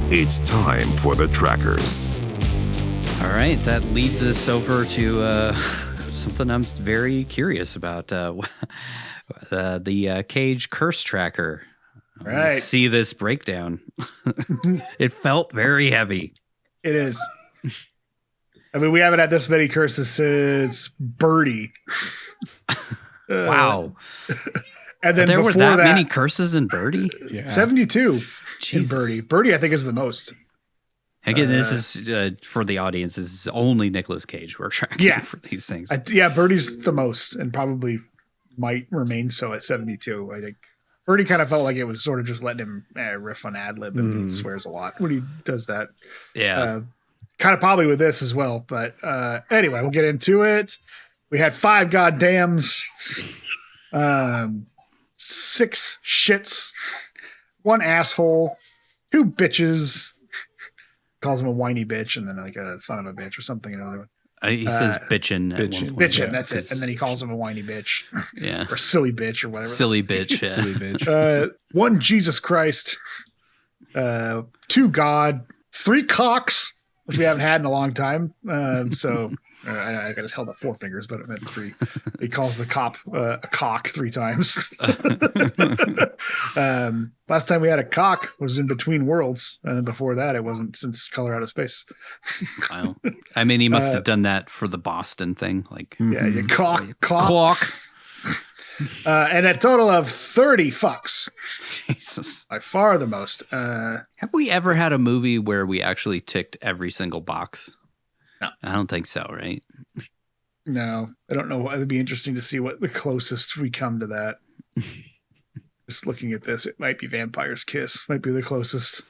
It's time for the trackers. All right, that leads us over to something I'm very curious about. The Cage curse tracker. Right. See this breakdown. It felt very heavy. It is. I mean, we haven't had this many curses since Birdie. Wow. And then there were before that many curses in Birdie? Yeah. 72 Jesus. in Birdie. Birdie, I think, is the most. Again, this is for the audience. This is only Nicolas Cage we're tracking for these things. Birdie's the most, and probably might remain so at 72. I think Birdie kind of felt like it was sort of just letting him riff on ad lib, and he swears a lot when he does that. Yeah, kind of probably with this as well. But anyway, we'll get into it. We had 5 goddams, 6 shits, 1 asshole, 2 bitches. Calls him a whiny bitch, and then like a son of a bitch or something. He says bitchin'. Bitchin', that's it. And then he calls him a whiny bitch. Yeah. Or silly bitch or whatever. Silly bitch. Yeah. Silly bitch. 1 Jesus Christ. 2 God. 3 cocks, which we haven't had in a long time. So I just held up 4 fingers, but it meant 3. He calls the cop a cock 3 times. Last time we had a cock was in Between Worlds, and then before that, it wasn't since Color Out of Space. Wow. I mean, he must have done that for the Boston thing. Like, you cock. And a total of 30 fucks. Jesus. By far the most. Have we ever had a movie where we actually ticked every single box? No. I don't think so, right? No. I don't know. It would be interesting to see what the closest we come to that. Just looking at this, it might be Vampire's Kiss. Might be the closest.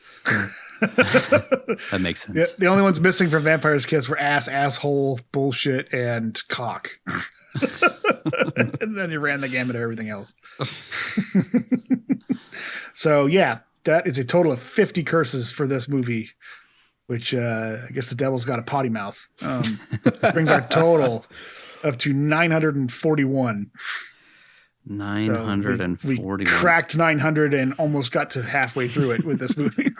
That makes sense. The only ones missing from Vampire's Kiss were ass, asshole, bullshit, and cock. And then you ran the gamut of everything else. So, yeah, that is a total of 50 curses for this movie, which I guess the devil's got a potty mouth. Brings our total up to 941. 941. So we cracked 900 and almost got to halfway through it with this movie.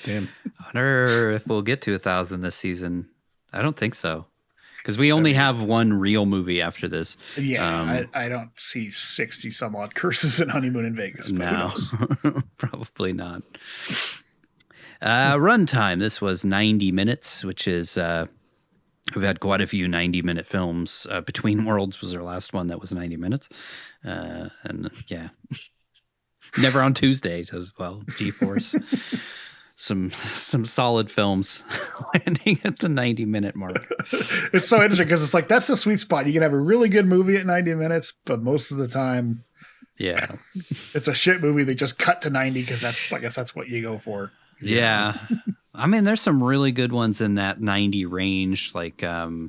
Damn. I wonder if we'll get to 1,000 this season. I don't think so. Because we only have one real movie after this. Yeah, I don't see 60 some odd curses in Honeymoon in Vegas. No, probably not. Runtime. This was 90 minutes, which is... we've had quite a few 90-minute films. Between Worlds was our last one that was 90 minutes. And yeah, Never on Tuesdays as well. G-Force. Some solid films landing at the 90-minute mark. It's so interesting because it's like that's the sweet spot. You can have a really good movie at 90 minutes, but most of the time, yeah, it's a shit movie. They just cut to 90 because I guess that's what you go for. Yeah. I mean, there's some really good ones in that 90 range, like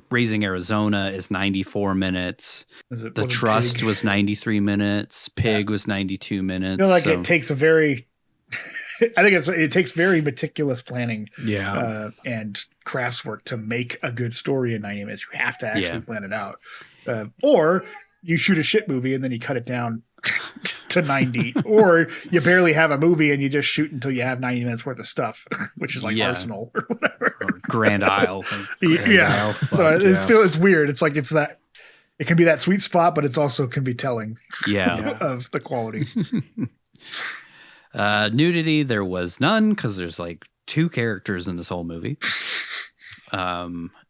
Raising Arizona is 94 minutes. The Trust was 93 minutes. Pig was 92 minutes. I feel like it takes a very... I think it takes very meticulous planning and craftswork to make a good story in 90 minutes. You have to actually plan it out. Or you shoot a shit movie and then you cut it down to 90. Or you barely have a movie and you just shoot until you have 90 minutes worth of stuff, which is like Arsenal or whatever. Or Grand Isle. So it's weird. It's like it's that. It can be that sweet spot, but it's also can be telling of the quality. Nudity, there was none because there's like 2 characters in this whole movie.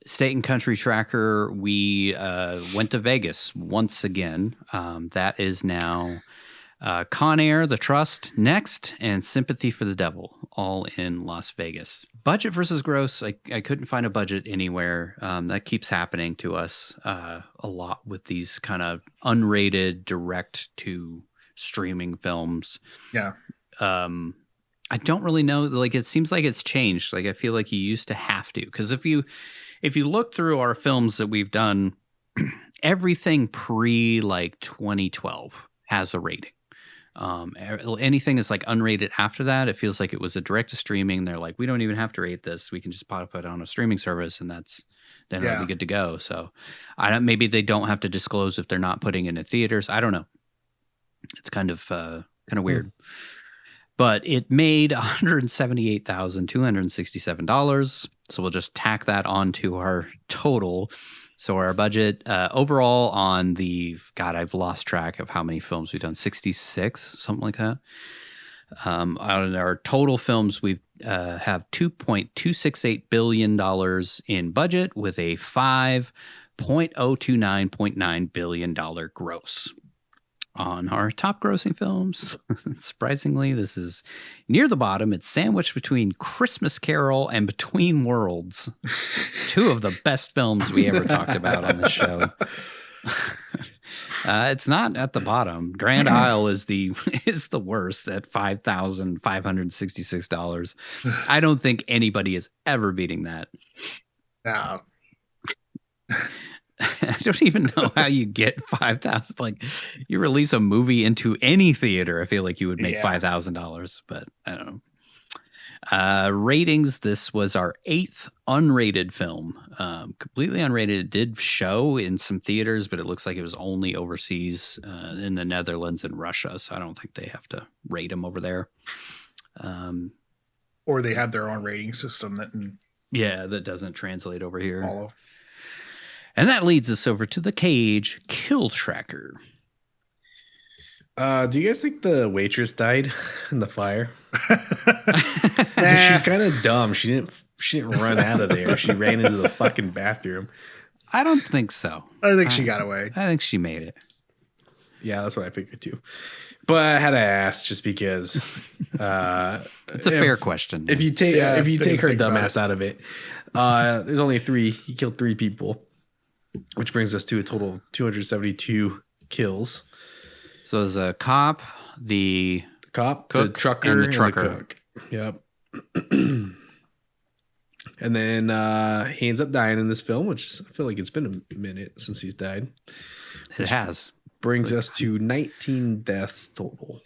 State and Country Tracker, we went to Vegas once again. That is now Con Air, The Trust, Next, and Sympathy for the Devil, all in Las Vegas. Budget versus gross, I couldn't find a budget anywhere. That keeps happening to us a lot with these kind of unrated direct to streaming films. Yeah. I don't really know. Like, it seems like it's changed. Like, I feel like you used to have to, because if you look through our films that we've done, everything pre like 2012 has a rating. Anything that's like unrated after that, it feels like it was a direct to streaming. They're like, we don't even have to rate this. We can just put it on a streaming service, and then it'll be good to go. So, maybe they don't have to disclose if they're not putting it in theaters. I don't know. It's kind of weird. But it made $178,267. So we'll just tack that onto our total. So our budget overall on the, God, I've lost track of how many films we've done, 66, something like that. On our total films, we have $2.268 billion in budget with a $5.029.9 billion gross. On our top grossing films, surprisingly, this is near the bottom. It's sandwiched between Christmas Carol and Between Worlds, two of the best films we ever talked about on the show. It's not at the bottom. Grand Isle is the worst at $5,566. I don't think anybody is ever beating that. No. I don't even know how you get 5,000. Like, you release a movie into any theater, I feel like you would make $5,000, but I don't know. Ratings. This was our 8th unrated film. Completely unrated. It did show in some theaters, but it looks like it was only overseas in the Netherlands and Russia. So I don't think they have to rate them over there. Or they have their own rating system that doesn't translate over here. Follow. And that leads us over to the Cage Kill Tracker. Do you guys think the waitress died in the fire? She's kind of dumb. She didn't run out of there. She ran into the fucking bathroom. I don't think so. I think she got away. I think she made it. Yeah, that's what I figured too. But I had to ask just because it's a fair question. If you take her dumbass out of it, there's only 3. He killed 3 people, which brings us to a total of 272 kills. So there's a cop, the cook, the trucker, and the trucker. And the cook. Yep. And then he ends up dying in this film, which I feel like it's been a minute since he's died. It has. Brings us to 19 deaths total.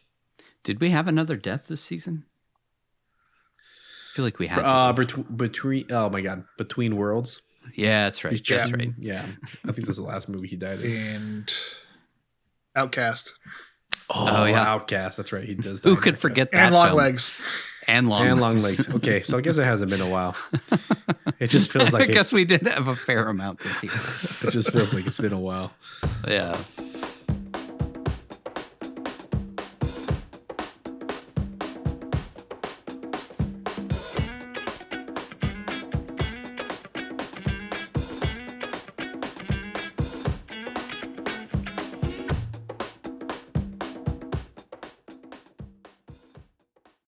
Did we have another death this season? I feel like we had. Between Worlds. Yeah, that's right. That's right. Yeah, I think this is the last movie he died in. And Outcast. Oh yeah, Outcast. That's right. He does. Die Who could forget that? And Long film? Legs. And long legs. Okay, so I guess it hasn't been a while. It just feels like I guess we did have a fair amount this year. It just feels like it's been a while. Yeah.